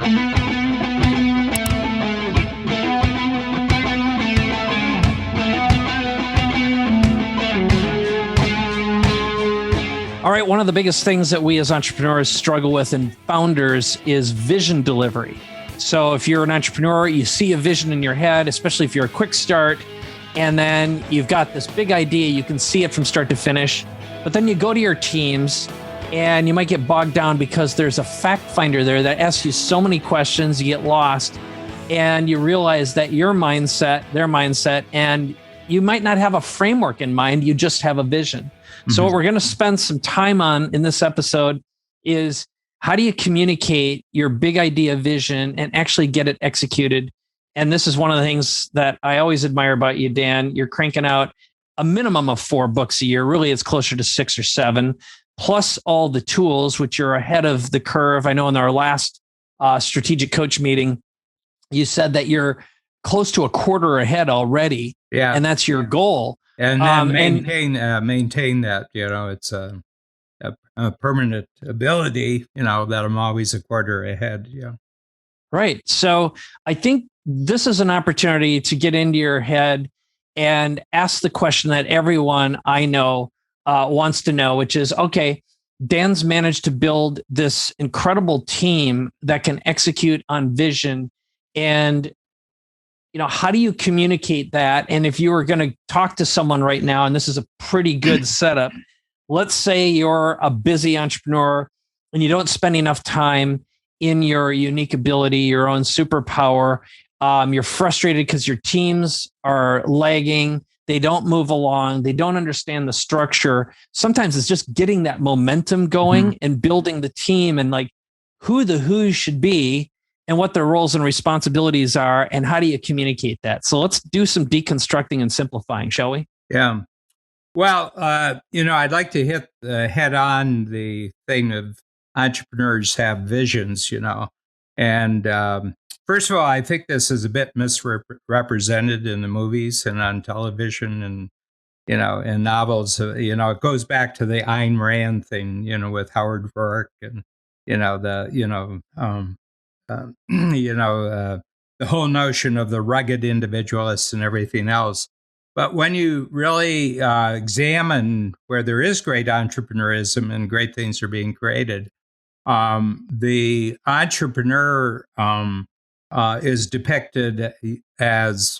All right, one of the biggest things that we as entrepreneurs struggle with and founders is vision delivery. So if you're an entrepreneur, you see a vision in your head, especially if you're a quick start, and then you've got this big idea, you can see it from start to finish, but then you go to your teams and you might get bogged down because there's a fact finder there that asks you so many questions, you get lost, and you realize that your mindset, their mindset, and you might not have a framework in mind, you just have a vision. So what we're going to spend some time on in this episode is how do you communicate your big idea vision and actually get it executed? And this is one of the things that I always admire about you, Dan. You're cranking out a minimum of 4 books a year. Really, it's closer to 6 or 7, plus all the tools, which you're ahead of the curve. I know in our last strategic coach meeting, you said that you're close to a quarter ahead already. Yeah. And that's your goal. And then maintain that, it's a permanent ability, that I'm always a quarter ahead. Yeah. Right. So I think this is an opportunity to get into your head and ask the question that everyone I know wants to know, which is, okay, Dan's managed to build this incredible team that can execute on vision. And how do you communicate that? And if you were going to talk to someone right now, and this is a pretty good setup, let's say you're a busy entrepreneur and you don't spend enough time in your unique ability, your own superpower. You're frustrated because your teams are lagging. They don't move along. They don't understand the structure. Sometimes it's just getting that momentum going and building the team and like who the who should be and what their roles and responsibilities are, and how do you communicate that? So let's do some deconstructing and simplifying, shall we? Yeah. Well, I'd like to hit head on the thing of entrepreneurs have visions, And first of all, I think this is a bit misrepresented in the movies and on television and, in novels. It goes back to the Ayn Rand thing, with Howard Roark and, the whole notion of the rugged individualists and everything else. But when you really examine where there is great entrepreneurism and great things are being created, the entrepreneur is depicted as,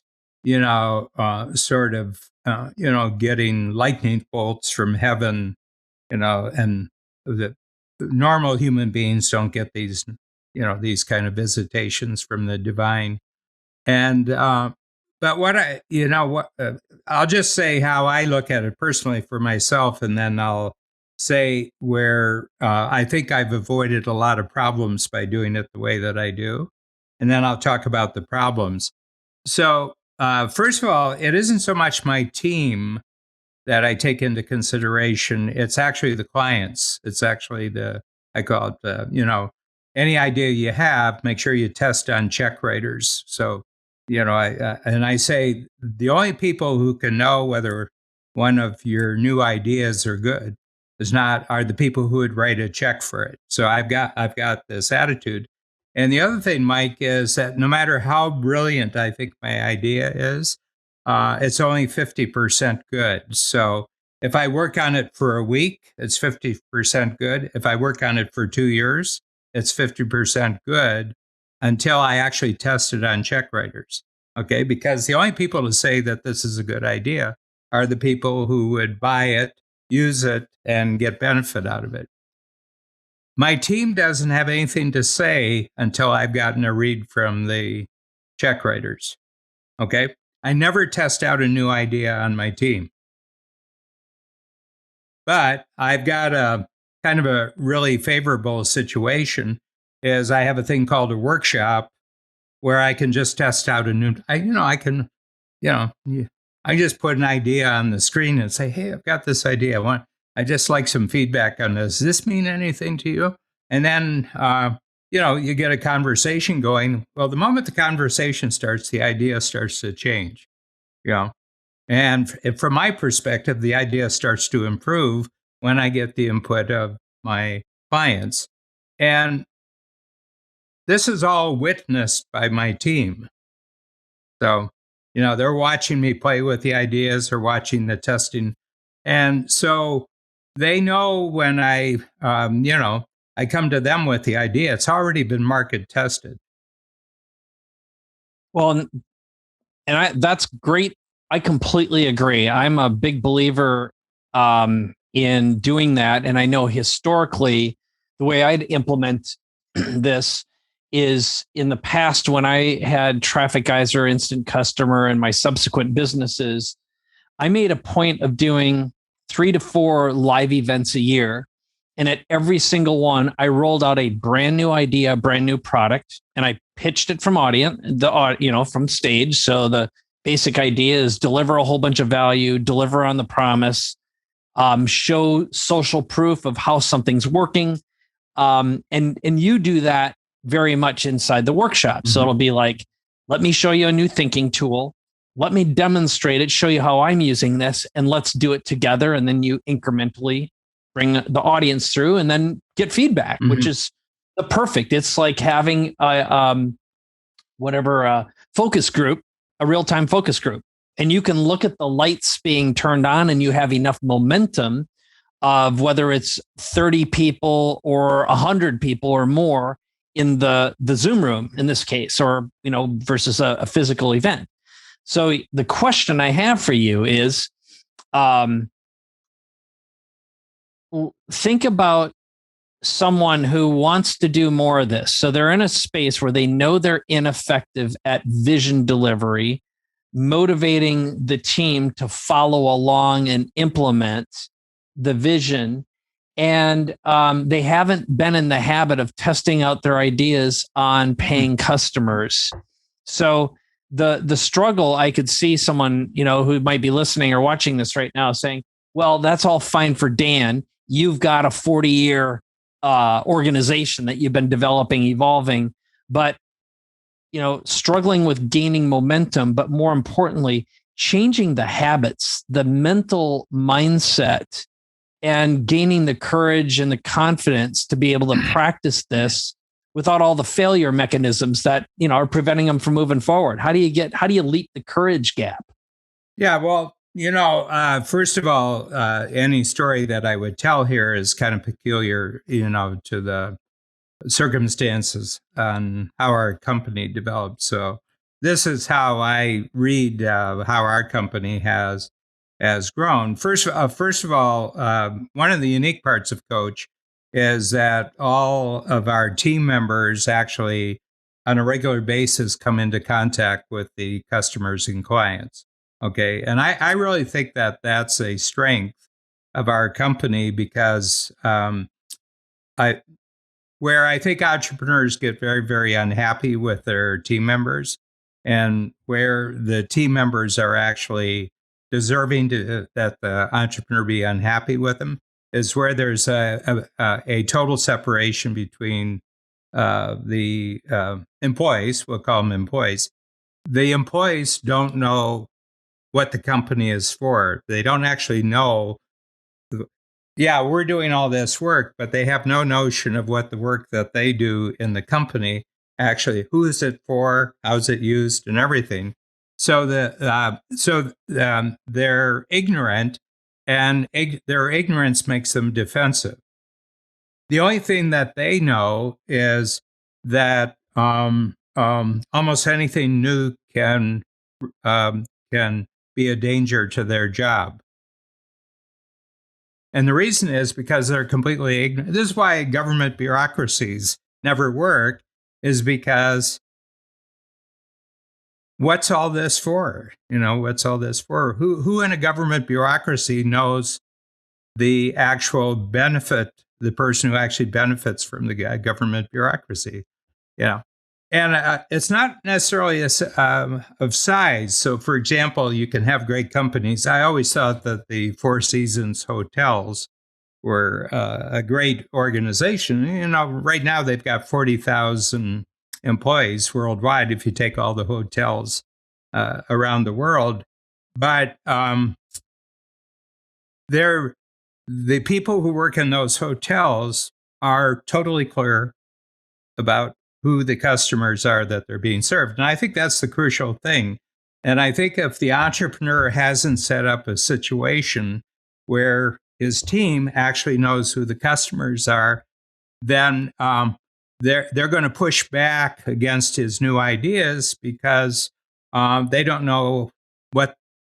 sort of, getting lightning bolts from heaven, and the normal human beings don't get these kind of visitations from the divine. And, but I'll just say how I look at it personally for myself, and then I'll say where I think I've avoided a lot of problems by doing it the way that I do. And then I'll talk about the problems. So, first of all, it isn't so much my team that I take into consideration. It's actually the clients. It's actually I call it, any idea you have, make sure you test on check writers. So, I say the only people who can know whether one of your new ideas are good are the people who would write a check for it. So I've got this attitude. And the other thing, Mike, is that no matter how brilliant I think my idea is, it's only 50% good. So if I work on it for a week, it's 50% good. If I work on it for 2 years, it's 50% good until I actually test it on check writers. Okay, because the only people to say that this is a good idea are the people who would buy it, use it, and get benefit out of it. My team doesn't have anything to say until I've gotten a read from the check writers. Okay, I never test out a new idea on my team. But I've got a kind of a really favorable situation is I have a thing called a workshop where I can just test out a new, I just put an idea on the screen and say, hey, I've got this idea. I just like some feedback on this. Does this mean anything to you? And then, you get a conversation going. Well, the moment the conversation starts, the idea starts to change, And from my perspective, the idea starts to improve when I get the input of my clients. And this is all witnessed by my team. So, they're watching me play with the ideas or watching the testing. And so they know when I come to them with the idea, it's already been market tested. Well, that's great. I completely agree. I'm a big believer in doing that. And I know historically, the way I'd implement this is in the past when I had Traffic Geyser, Instant Customer, and my subsequent businesses, I made a point of doing 3 to 4 live events a year. And at every single one, I rolled out a brand new idea, brand new product, and I pitched it from from stage. So the basic idea is deliver a whole bunch of value, deliver on the promise, show social proof of how something's working. And you do that very much inside the workshop. Mm-hmm. So it'll be like, let me show you a new thinking tool. Let me demonstrate it, show you how I'm using this, and let's do it together. And then you incrementally bring the audience through and then get feedback, mm-hmm. which is the perfect. It's like having a focus group, a real-time focus group. And you can look at the lights being turned on and you have enough momentum of whether it's 30 people or 100 people or more in the Zoom room in this case, or, versus a physical event. So the question I have for you is, think about someone who wants to do more of this. So they're in a space where they know they're ineffective at vision delivery, motivating the team to follow along and implement the vision. And they haven't been in the habit of testing out their ideas on paying customers. So the struggle, I could see someone, who might be listening or watching this right now saying, well, that's all fine for Dan. You've got a 40-year organization that you've been developing, evolving, but, struggling with gaining momentum, but more importantly, changing the habits, the mental mindset, and gaining the courage and the confidence to be able to practice this without all the failure mechanisms that, are preventing them from moving forward. How do you leap the courage gap? Yeah, well, first of all, any story that I would tell here is kind of peculiar, to the circumstances on how our company developed. So this is how I read how our company has grown. First of all, one of the unique parts of Coach is that all of our team members actually, on a regular basis, come into contact with the customers and clients. Okay, and I really think that that's a strength of our company because where I think entrepreneurs get very, very unhappy with their team members, and where the team members are actually deserving that the entrepreneur be unhappy with them, is where there's a total separation between the employees. We'll call them employees. The employees don't know what the company is for. They don't actually know. Yeah, we're doing all this work, but they have no notion of what the work that they do in the company actually, who is it for, how's it used, and everything. So they're ignorant, and their ignorance makes them defensive. The only thing that they know is that almost anything new can be a danger to their job. And the reason is because they're completely ignorant. This is why government bureaucracies never work, is because what's all this for? What's all this for? Who in a government bureaucracy knows the actual benefit, the person who actually benefits from the government bureaucracy? And it's not necessarily of size. So, for example, you can have great companies. I always thought that the Four Seasons hotels were a great organization. Right now they've got 40,000 employees worldwide if you take all the hotels around the world. But the people who work in those hotels are totally clear about who the customers are that they're being served. And I think that's the crucial thing. And I think if the entrepreneur hasn't set up a situation where his team actually knows who the customers are, then they're going to push back against his new ideas because they don't know what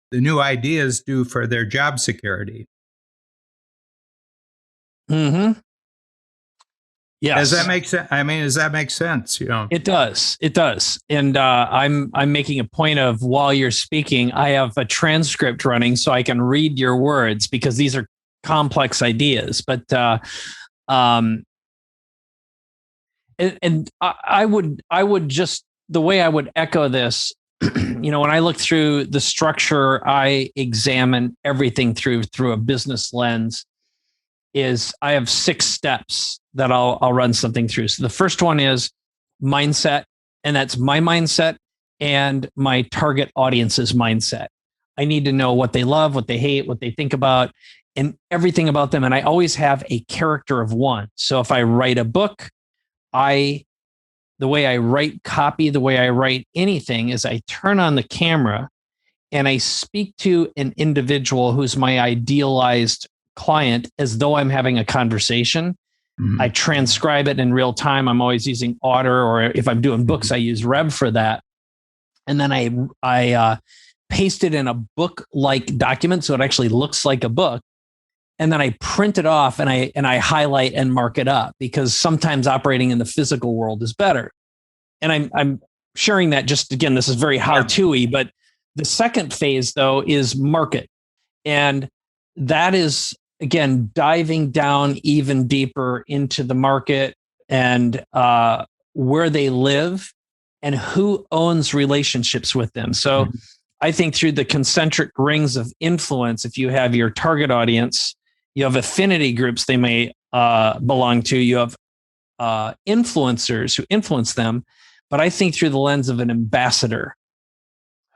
the new ideas do for their job security. Mm-hmm. Yes. Does that make sense? I mean, does that make sense? It does. It does. And I'm making a point of, while you're speaking, I have a transcript running so I can read your words, because these are complex ideas. But and I would just, the way I would echo this, when I look through the structure, I examine everything through a business lens. Is I have 6 steps that I'll run something through. So the first one is mindset, and that's my mindset and my target audience's mindset. I need to know what they love, what they hate, what they think about, and everything about them. And I always have a character of one. So if I write a book, the way I write copy, the way I write anything, is I turn on the camera and I speak to an individual who's my idealized client as though I'm having a conversation. Mm-hmm. I transcribe it in real time. I'm always using Otter, or if I'm doing books, I use Rev for that. And then I paste it in a book-like document so it actually looks like a book. And then I print it off and I highlight and mark it up, because sometimes operating in the physical world is better. And I'm sharing that just, again, this is very how-to-y, but the second phase, though, is market. And that is, again, diving down even deeper into the market and where they live and who owns relationships with them. So I think through the concentric rings of influence, if you have your target audience, you have affinity groups they may belong to, you have influencers who influence them. But I think through the lens of an ambassador,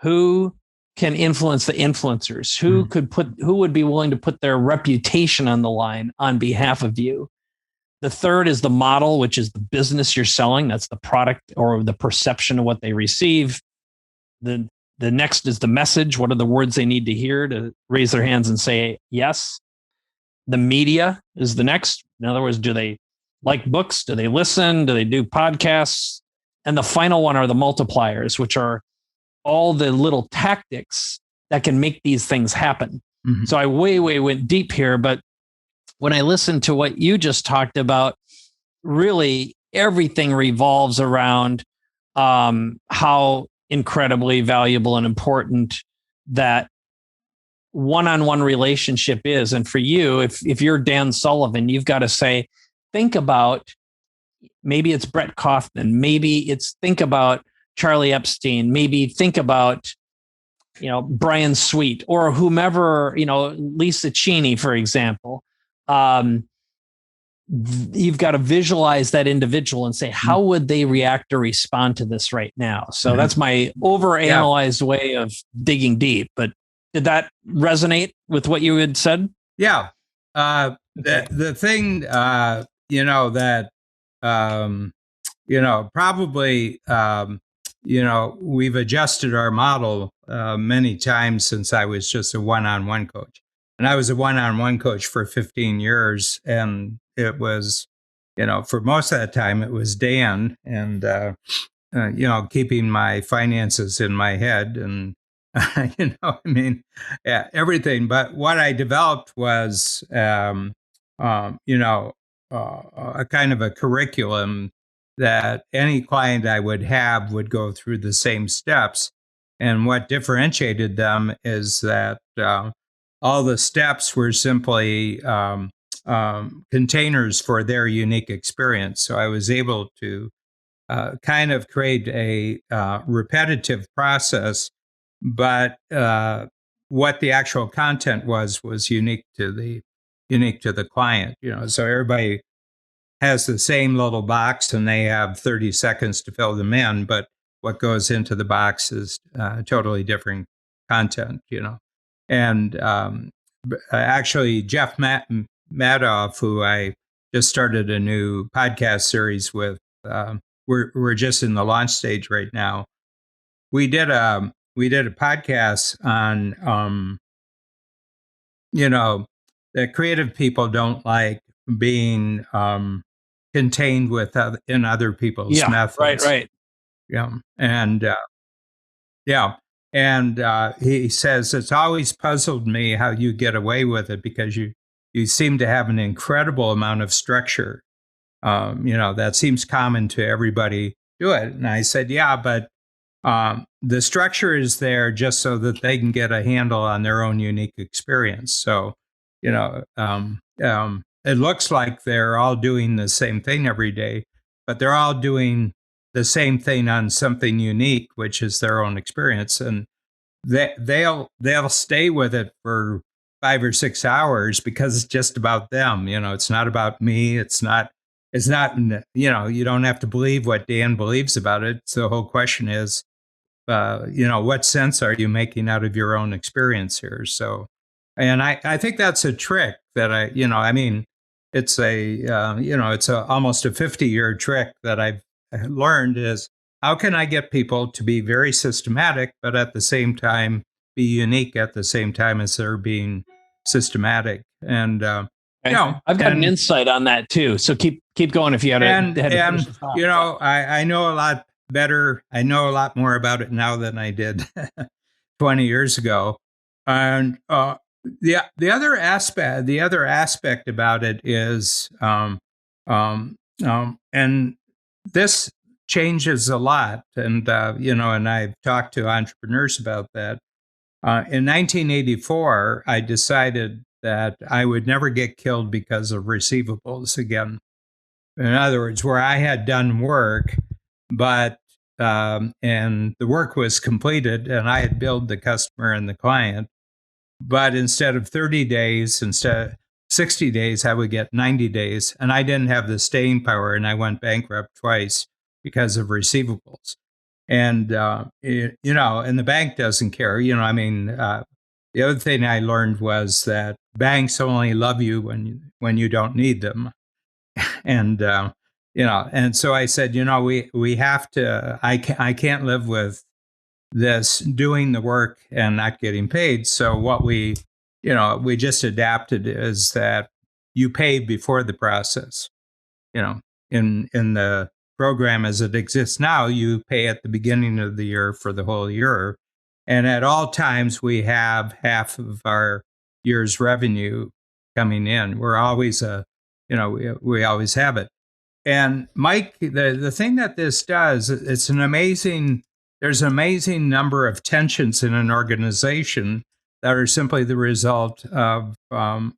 who can influence the influencers, who would be willing to put their reputation on the line on behalf of you. The third is the model, which is the business you're selling. That's the product or the perception of what they receive. The next is the message. What are the words they need to hear to raise their hands and say yes? The media is the next. In other words, do they like books? Do they listen? Do they do podcasts? And the final one are the multipliers, which are all the little tactics that can make these things happen. Mm-hmm. So I way went deep here, but when I listened to what you just talked about, really everything revolves around how incredibly valuable and important that one-on-one relationship is. And for you, if you're Dan Sullivan, you've got to say, think about, maybe it's Brett Kaufman, maybe it's think about Charlie Epstein, maybe think about, Brian Sweet or whomever, Lisa Cheney, for example. You've got to visualize that individual and say, how would they react or respond to this right now? So that's my overanalyzed way of digging deep. But did that resonate with what you had said? Yeah. The thing, that, probably, we've adjusted our model many times since I was just a one-on-one coach. And I was a one-on-one coach for 15 years. And it was, for most of that time, it was Dan and, keeping my finances in my head and, everything. But what I developed was, a kind of a curriculum that any client I would have would go through the same steps. And what differentiated them is that all the steps were simply containers for their unique experience. So I was able to kind of create a repetitive process, but what the actual content was unique to the client. So everybody has the same little box and they have 30 seconds to fill them in, but what goes into the box is totally different content, And actually, Jeff Madoff, who I just started a new podcast series with, we're just in the launch stage right now. We did a podcast on that creative people don't like being contained in other people's Yeah, right, methods. right. Yeah, and yeah, and he says it's always puzzled me how you get away with it because you seem to have an incredible amount of structure. That seems common to everybody do it. And I said, yeah, but the structure is there just so that they can get a handle on their own unique experience. So, it looks like they're all doing the same thing every day, but they're all doing the same thing on something unique, which is their own experience. And they'll stay with it for 5 or 6 hours because it's just about them. It's not about me. It's not, you don't have to believe what Dan believes about it. So the whole question is, what sense are you making out of your own experience here? So, and I think that's a trick that it's almost a 50-year trick that I've learned is how can I get people to be very systematic, but at the same time be unique at the same time as they're being systematic. And, I've got an insight on that too. So keep going if you had to finish the thought. I know a lot better. I know a lot more about it now than I did 20 years ago. And the other aspect about it is, and this changes a lot. And and I've talked to entrepreneurs about that. In 1984, I decided that I would never get killed because of receivables again. In other words, where I had done work, but and the work was completed, and I had billed the customer and the client, but instead of 30 days, instead of 60 days, I would get 90 days, and I didn't have the staying power, and I went bankrupt twice because of receivables. And and the bank doesn't care. The other thing I learned was that banks only love you when you don't need them. And and so I said, we have to. I can't live with this doing the work and not getting paid. So what we just adapted is that you pay before the process. In the program as it exists now, you pay at the beginning of the year for the whole year, and at all times we have half of our year's revenue coming in. We're always we always have it. And Mike, the thing that this does, there's an amazing number of tensions in an organization that are simply the result of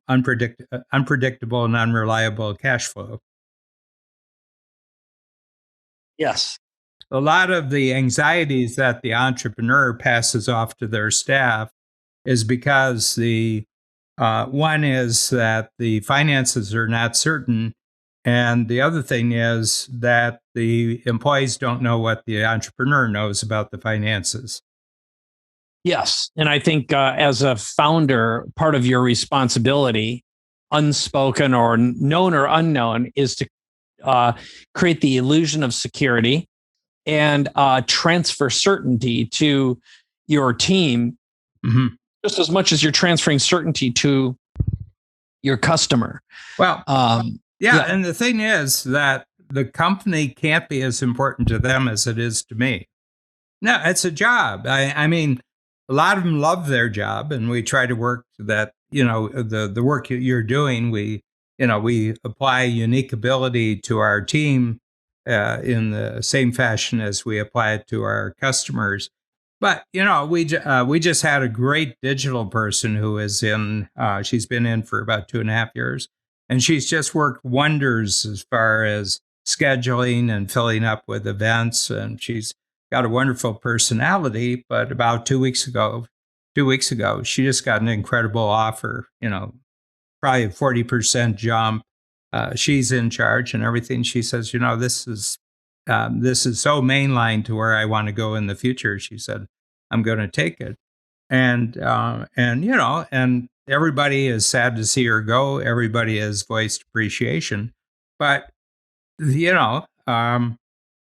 unpredictable and unreliable cash flow. Yes. A lot of the anxieties that the entrepreneur passes off to their staff is because one is that the finances are not certain. And the other thing is that the employees don't know what the entrepreneur knows about the finances. Yes. And I think as a founder, part of your responsibility, unspoken or known or unknown, is to create the illusion of security and transfer certainty to your team, just as much as you're transferring certainty to your customer. Well, and the thing is that the company can't be as important to them as it is to me. No, it's a job. I mean, a lot of them love their job, and we try to work that, the work you're doing, we apply unique ability to our team in the same fashion as we apply it to our customers. But, we just had a great digital person who is she's been in for about 2.5 years, and she's just worked wonders as far as scheduling and filling up with events. And she's got a wonderful personality. But about 2 weeks ago, she just got an incredible offer, probably a 40% jump. She's in charge and everything. She says, this is so mainline to where I want to go in the future. She said, I'm going to take it. And everybody is sad to see her go. Everybody has voiced appreciation, but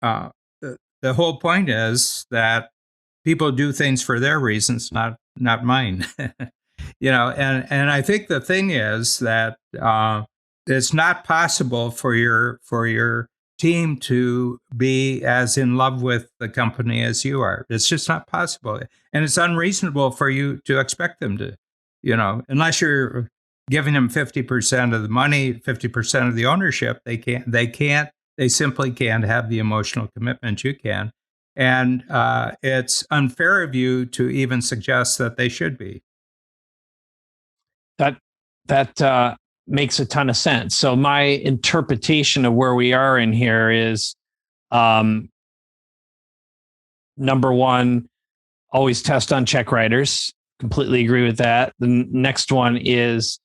the whole point is that people do things for their reasons, not mine. And I think the thing is that it's not possible for your team to be as in love with the company as you are. It's just not possible, and it's unreasonable for you to expect them to, unless you're giving them 50% of the money, 50% of the ownership. They simply can't have the emotional commitment you can. And it's unfair of you to even suggest that they should be. That makes a ton of sense. So my interpretation of where we are in here is, um, number one, always test on check writers. Completely agree with that. The next one is,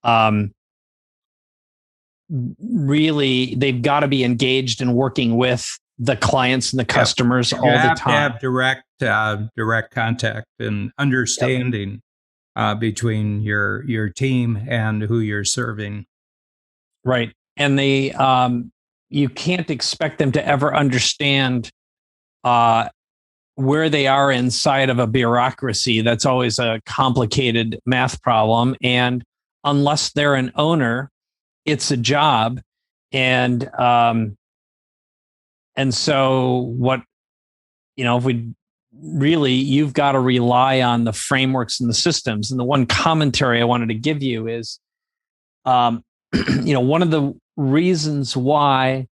um, really they've got to be engaged in working with the clients and the customers all the time. To have direct contact and understanding between your team and who you're serving. Right. And you can't expect them to ever understand where they are inside of a bureaucracy. That's always a complicated math problem. And unless they're an owner, it's a job. And so what, if we really, you've got to rely on the frameworks and the systems. And the one commentary I wanted to give you is, one of the reasons why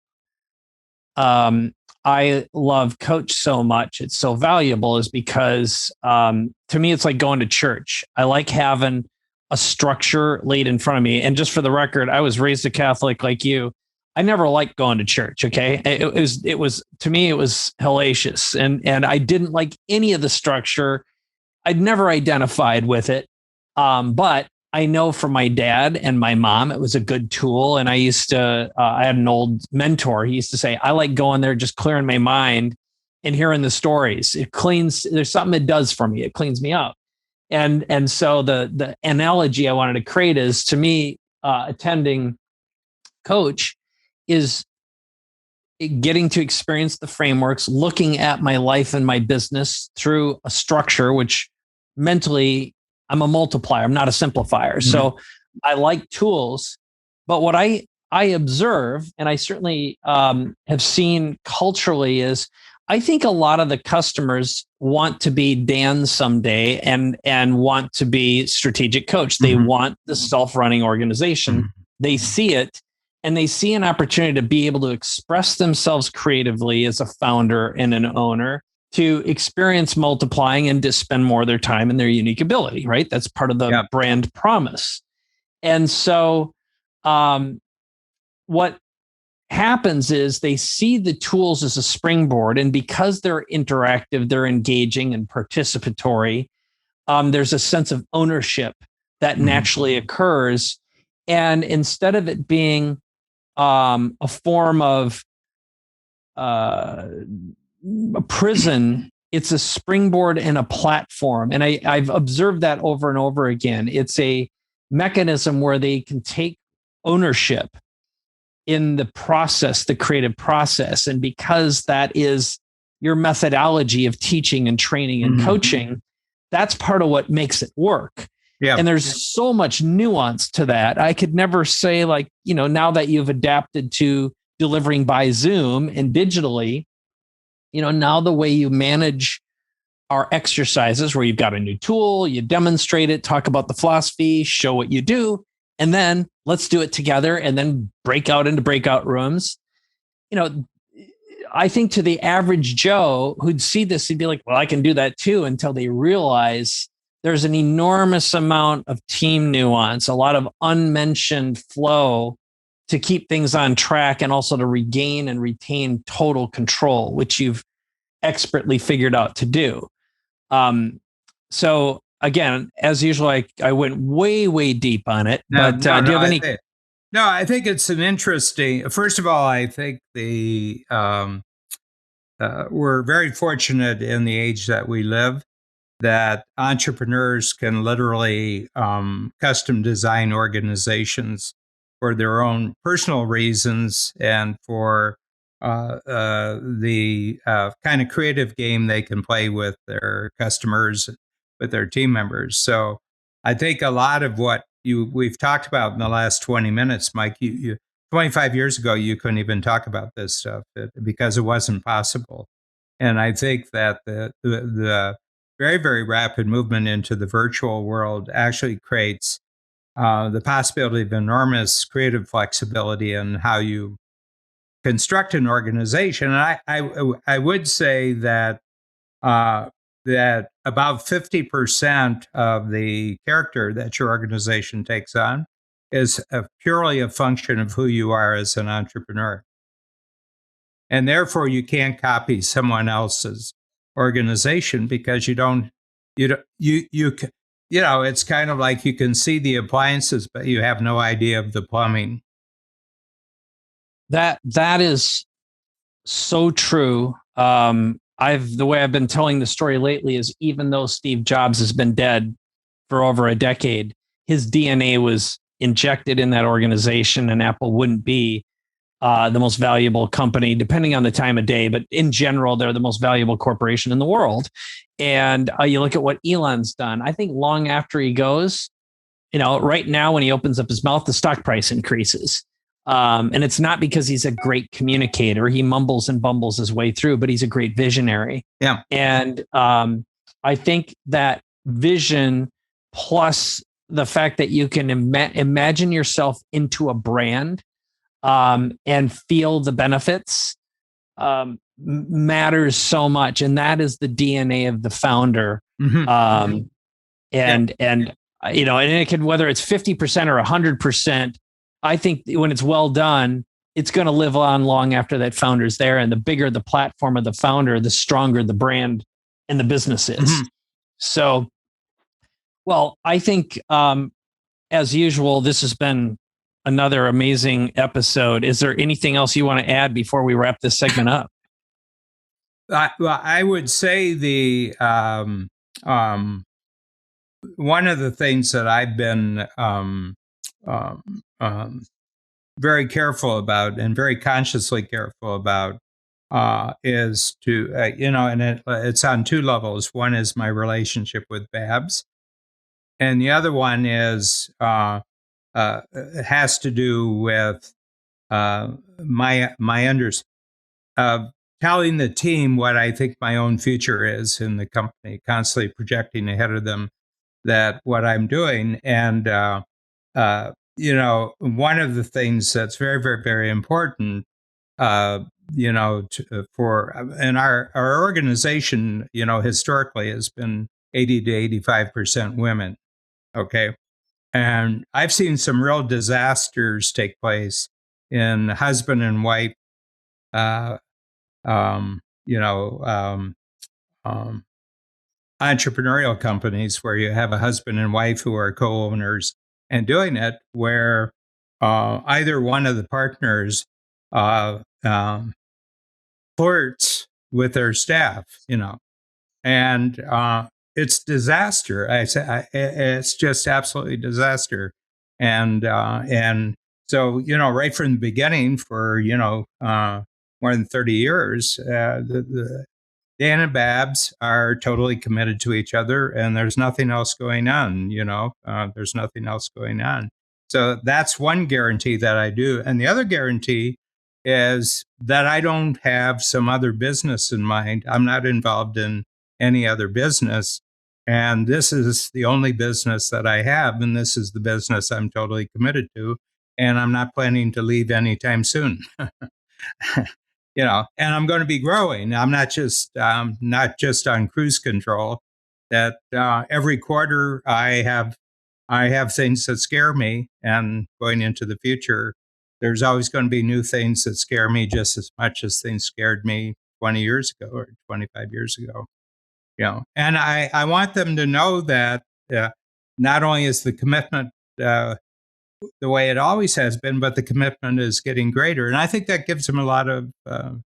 I love Coach so much, it's so valuable, is because to me, it's like going to church. I like having a structure laid in front of me. And just for the record, I was raised a Catholic like you. I never liked going to church. Okay. It was to me, it was hellacious. And I didn't like any of the structure. I'd never identified with it. But I know from my dad and my mom, it was a good tool. And I had an old mentor. He used to say, I like going there, just clearing my mind and hearing the stories. There's something it does for me. It cleans me up. And so the analogy I wanted to create is, to me, attending Coach is getting to experience the frameworks, looking at my life and my business through a structure, which mentally I'm a multiplier. I'm not a simplifier. Mm-hmm. So I like tools, but what I observe, and I certainly have seen culturally, is I think a lot of the customers want to be Dan someday and want to be strategic coach. They mm-hmm. want the self-running organization. Mm-hmm. They see it, and they see an opportunity to be able to express themselves creatively as a founder and an owner, to experience multiplying and to spend more of their time in their unique ability, right? That's part of the brand promise. And so what happens is they see the tools as a springboard, and because they're interactive, they're engaging and participatory, there's a sense of ownership that naturally occurs. And instead of it being a form of a prison, it's a springboard and a platform. And I've observed that over and over again. It's a mechanism where they can take ownership in the process, the creative process. And because that is your methodology of teaching and training and coaching, that's part of what makes it work. Yeah. And there's so much nuance to that. I could never say, like, now that you've adapted to delivering by Zoom and digitally, now the way you manage our exercises, where you've got a new tool, you demonstrate it, talk about the philosophy, show what you do, and then let's do it together, and then break out into breakout rooms. I think to the average Joe who'd see this, he'd be like, well, I can do that too, until they realize there's an enormous amount of team nuance, a lot of unmentioned flow to keep things on track, and also to regain and retain total control, which you've expertly figured out to do. So again, as usual, I went way, way deep on it. Do you have any? I think it's an interesting. First of all, I think we're very fortunate in the age that we live, that entrepreneurs can literally custom design organizations for their own personal reasons and for the kind of creative game they can play with their customers, with their team members. So I think a lot of what we've talked about in the last 20 minutes, Mike, 25 years ago, you couldn't even talk about this stuff because it wasn't possible. And I think that the very, very rapid movement into the virtual world actually creates the possibility of enormous creative flexibility in how you construct an organization. And I would say that that about 50% of the character that your organization takes on is purely a function of who you are as an entrepreneur. And therefore, you can't copy someone else's organization because you don't, you know, it's kind of like you can see the appliances, but you have no idea of the plumbing. That is so true. The way I've been telling the story lately is even though Steve Jobs has been dead for over a decade, his DNA was injected in that organization, and Apple wouldn't be the most valuable company, depending on the time of day. But in general, they're the most valuable corporation in the world. And you look at what Elon's done. I think long after he goes, right now when he opens up his mouth, the stock price increases. And it's not because he's a great communicator. He mumbles and bumbles his way through, but he's a great visionary. Yeah. And I think that vision plus the fact that you can imagine yourself into a brand and feel the benefits matters so much. And that is the DNA of the founder. Mm-hmm. And it can, whether it's 50% or 100%, I think when it's well done, it's going to live on long after that founder's there. And the bigger the platform of the founder, the stronger the brand and the business is. Mm-hmm. So, well, I think as usual, this has been another amazing episode. Is there anything else you want to add before we wrap this segment up? Well, I would say one of the things that I've been very careful about and very consciously careful about is to, and it's on two levels. One is my relationship with Babs, and the other one is it has to do with telling the team what I think my own future is in the company, constantly projecting ahead of them that what I'm doing. And, one of the things that's very, very, very important, and our organization, historically has been 80 to 85% women. Okay. And I've seen some real disasters take place in husband and wife, entrepreneurial companies where you have a husband and wife who are co-owners and doing it where either one of the partners flirts with their staff, and it's disaster. It's just absolutely disaster. And so, right from the beginning for, more than 30 years, Dan and Babs are totally committed to each other, and there's nothing else going on, there's nothing else going on. So that's one guarantee that I do. And the other guarantee is that I don't have some other business in mind. I'm not involved in any other business. And this is the only business that I have. And this is the business I'm totally committed to. And I'm not planning to leave anytime soon. And I'm going to be growing. I'm not just on cruise control. That every quarter I have things that scare me, and going into the future, there's always going to be new things that scare me just as much as things scared me 20 years ago or 25 years ago. And I want them to know that not only is the commitment the way it always has been, but the commitment is getting greater. And I think that gives them a lot of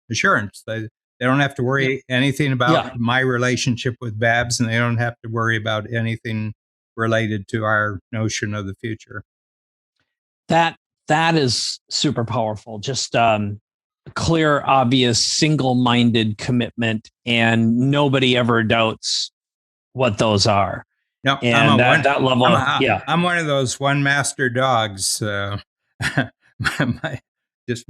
assurance. They don't have to worry anything about my relationship with Babs, and they don't have to worry about anything related to our notion of the future. That is super powerful. Just clear, obvious, single-minded commitment, and nobody ever doubts what those are. No, And that level, yeah. I'm one of those one master dogs. Just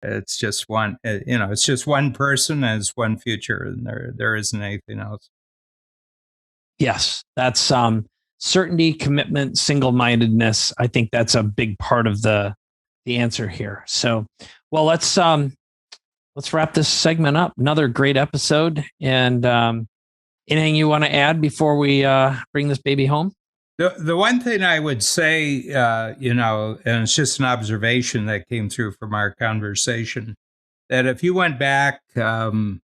it's just one. It's just one person as one future, and there isn't anything else. Yes, that's certainty, commitment, single-mindedness. I think that's a big part of the answer here. So, well, let's wrap this segment up. Another great episode. And anything you want to add before we bring this baby home? The one thing I would say, and it's just an observation that came through from our conversation, that if you went back, if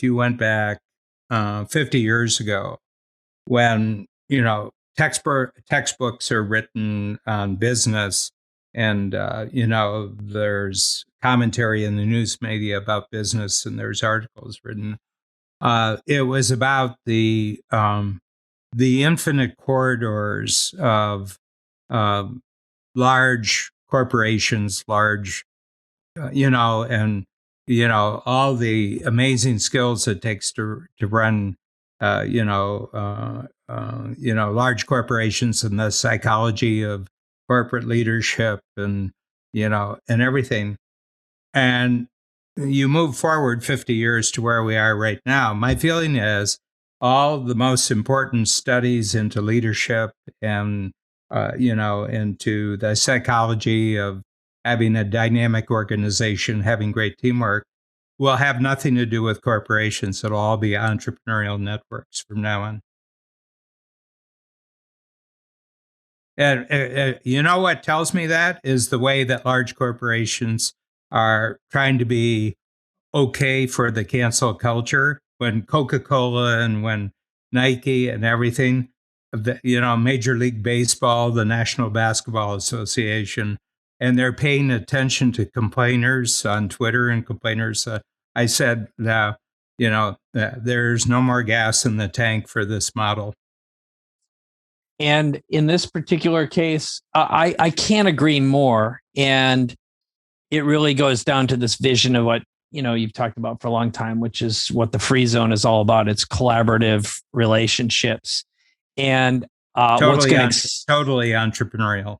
you went back 50 years ago, when textbooks are written on business, and there's commentary in the news media about business, and there's articles written. It was about the infinite corridors of large corporations, and all the amazing skills it takes to run, large corporations, and the psychology of corporate leadership, and and everything. And you move forward 50 years to where we are right now. My feeling is all the most important studies into leadership and, into the psychology of having a dynamic organization, having great teamwork, will have nothing to do with corporations. It'll all be entrepreneurial networks from now on. And you know what tells me that is the way that large corporations are trying to be okay for the cancel culture. When Coca-Cola and when Nike and everything, Major League Baseball, the National Basketball Association, and they're paying attention to complainers on Twitter and complainers. I said, there's no more gas in the tank for this model. And in this particular case, I can't agree more. And it really goes down to this vision of what you've talked about for a long time, which is what the free zone is all about. It's collaborative relationships, and totally entrepreneurial.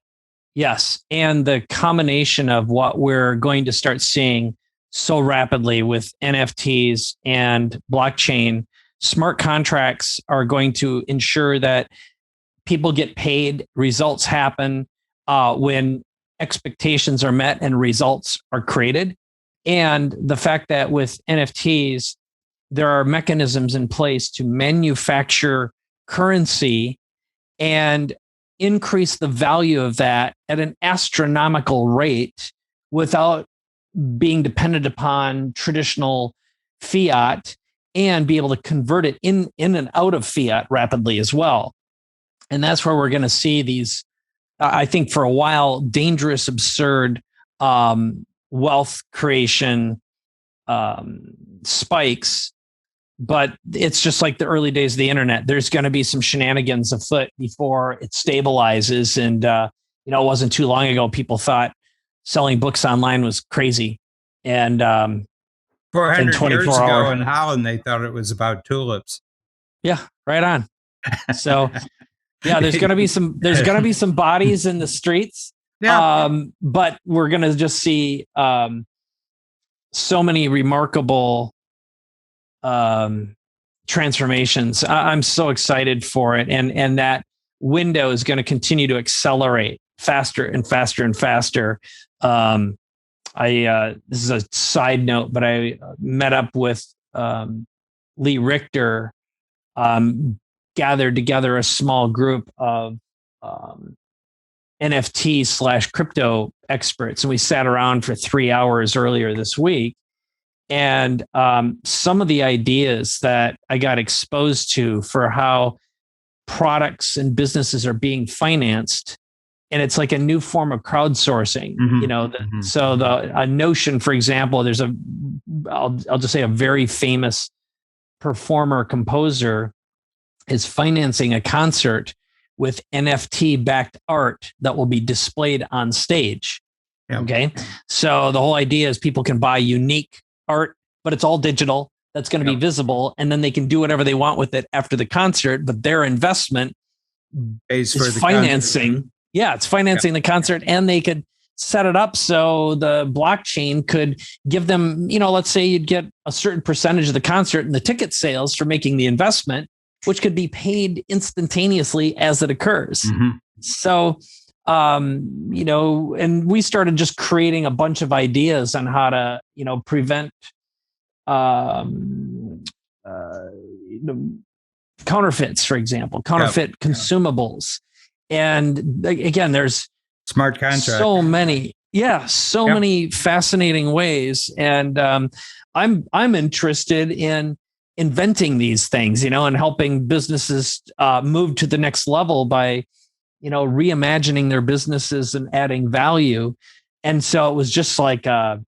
Yes, and the combination of what we're going to start seeing so rapidly with NFTs and blockchain, smart contracts are going to ensure that people get paid, results happen when expectations are met and results are created. And the fact that with NFTs, there are mechanisms in place to manufacture currency and increase the value of that at an astronomical rate without being dependent upon traditional fiat, and be able to convert it in and out of fiat rapidly as well. And that's where we're going to see these, I think for a while, dangerous, absurd wealth creation spikes. But it's just like the early days of the internet. There's going to be some shenanigans afoot before it stabilizes. And, it wasn't too long ago, people thought selling books online was crazy. And 400 years ago in Holland, they thought it was about tulips. Yeah, right on. So yeah, there's going to be some bodies in the streets. Yeah. But we're going to just see so many remarkable transformations. I'm so excited for it. And that window is going to continue to accelerate faster and faster and faster. This is a side note, but I met up with Lee Richter, gathered together a small group of NFT / crypto experts. And we sat around for 3 hours earlier this week. And some of the ideas that I got exposed to for how products and businesses are being financed, and it's like a new form of crowdsourcing. Mm-hmm. So a Notion, for example, there's I'll just say a very famous performer composer is financing a concert with NFT backed art that will be displayed on stage. Yeah. Okay. So the whole idea is people can buy unique art, but it's all digital. That's going to be visible. And then they can do whatever they want with it after the concert. But their investment Pays for is the financing. concert. Yeah, it's financing the concert. And they could set it up so the blockchain could give them, let's say you'd get a certain percentage of the concert and the ticket sales for making the investment, which could be paid instantaneously as it occurs. Mm-hmm. So, and we started just creating a bunch of ideas on how to, prevent um, uh, counterfeits, for example, counterfeit consumables. And again, there's smart contract. So many fascinating ways. And I'm interested in inventing these things, and helping businesses move to the next level by, reimagining their businesses and adding value. And so it was just like and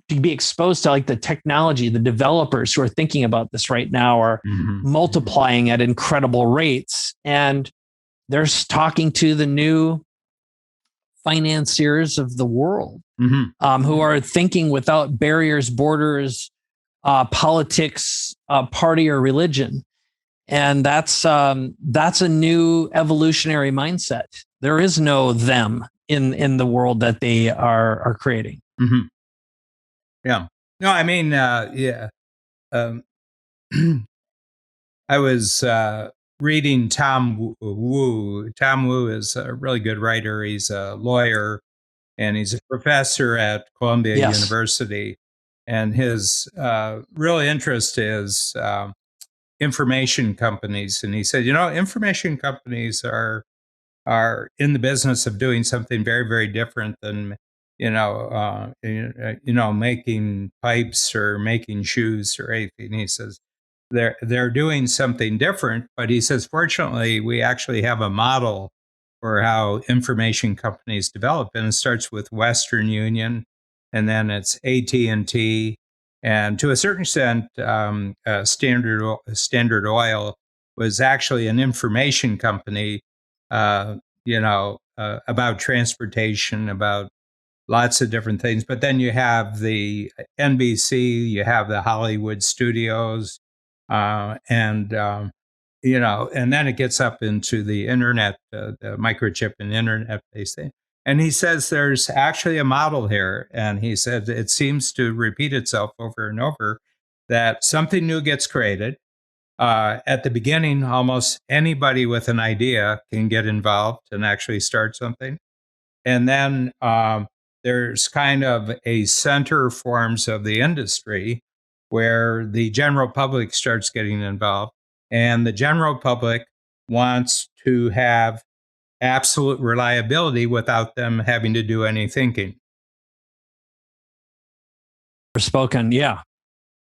to be exposed to like the technology, the developers who are thinking about this right now are multiplying at incredible rates. And they're talking to the new financiers of the world, who are thinking without barriers, borders, politics, party, or religion. And that's a new evolutionary mindset. There is no them in the world that they are creating. Mm-hmm. Yeah. No, I mean, yeah. I was reading Tom Wu. Tom Wu is a really good writer. He's a lawyer and he's a professor at Columbia University. And his real interest is information companies. And he said, information companies are in the business of doing something very, very different than making pipes or making shoes or anything. He says they're doing something different, but he says fortunately we actually have a model for how information companies develop, and it starts with Western Union, and then it's AT&T, and to a certain extent, Standard Oil was actually an information company. About transportation, about lots of different things. But then you have the NBC, you have the Hollywood studios, and then it gets up into the internet, the microchip and internet-based thing. And he says there's actually a model here, and he said it seems to repeat itself over and over, that something new gets created. At the beginning, almost anybody with an idea can get involved and actually start something. And then there's kind of a center forms of the industry where the general public starts getting involved. And the general public wants to have absolute reliability without them having to do any thinking. Spoken, yeah.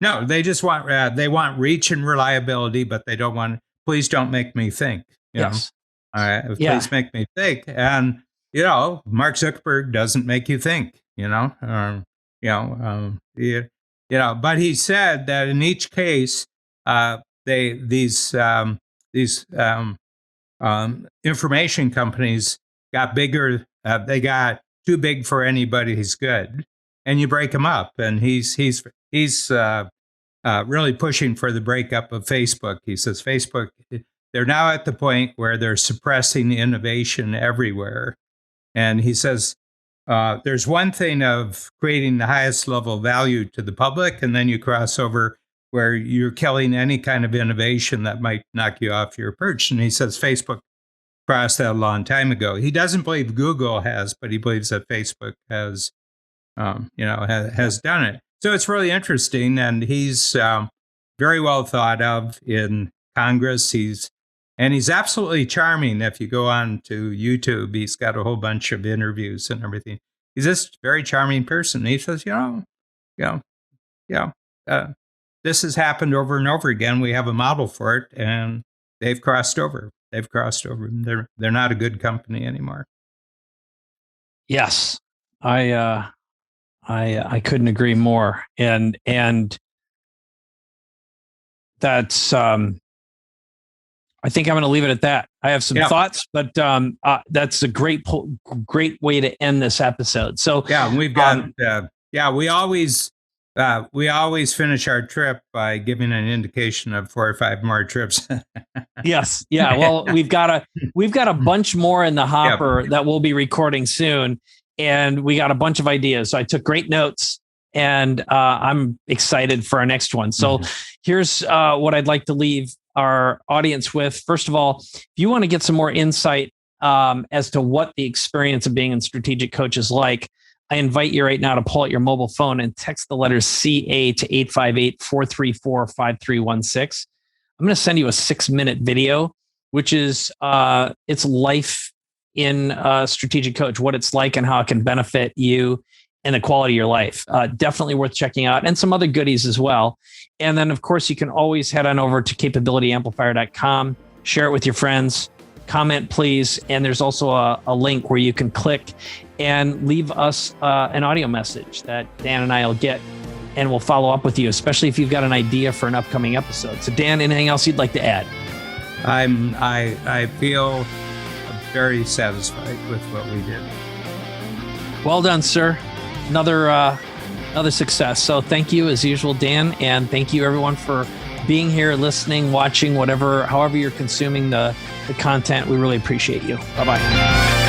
No, they just want reach and reliability, but they don't want. Please don't make me think. Yes. All right. Please make me think. And Mark Zuckerberg doesn't make you think. But he said that in each case, these information companies got bigger. They got too big for anybody's good, and you break them up. And he's really pushing for the breakup of Facebook. He says Facebook, they're now at the point where they're suppressing innovation everywhere. And he says there's one thing of creating the highest level of value to the public, and then you cross over where you're killing any kind of innovation that might knock you off your perch. And he says Facebook crossed that a long time ago. He doesn't believe Google has, but he believes that Facebook has done it. So it's really interesting, and he's very well thought of in Congress. He's absolutely charming. If you go on to YouTube, he's got a whole bunch of interviews and everything. He's just a very charming person. He says, this has happened over and over again. We have a model for it, and they've crossed over. They're not a good company anymore. Yes, I couldn't agree more. And that's I think I'm going to leave it at that. I have some Yeah. thoughts, but that's a great way to end this episode. So Yeah, we've got we always finish our trip by giving an indication of 4 or 5 more trips. yes, yeah. Well, we've got a bunch more in the hopper that we'll be recording soon, and we got a bunch of ideas. So I took great notes, and I'm excited for our next one. So here's what I'd like to leave our audience with. First of all, if you want to get some more insight as to what the experience of being a strategic coach is like, I invite you right now to pull out your mobile phone and text the letters CA to 858-434-5316. I'm going to send you a 6-minute video, which is it's life in a strategic coach, what it's like and how it can benefit you and the quality of your life. Definitely worth checking out, and some other goodies as well. And then, of course, you can always head on over to capabilityamplifier.com, share it with your friends, comment, please. And there's also a link where you can click and leave us an audio message that Dan and I will get, and we'll follow up with you, especially if you've got an idea for an upcoming episode. So, Dan, anything else you'd like to add? I feel very satisfied with what we did. Well done, sir. Another success. So thank you as usual, Dan, and thank you everyone for being here, listening, watching, however you're consuming the content. We really appreciate you. Bye-bye.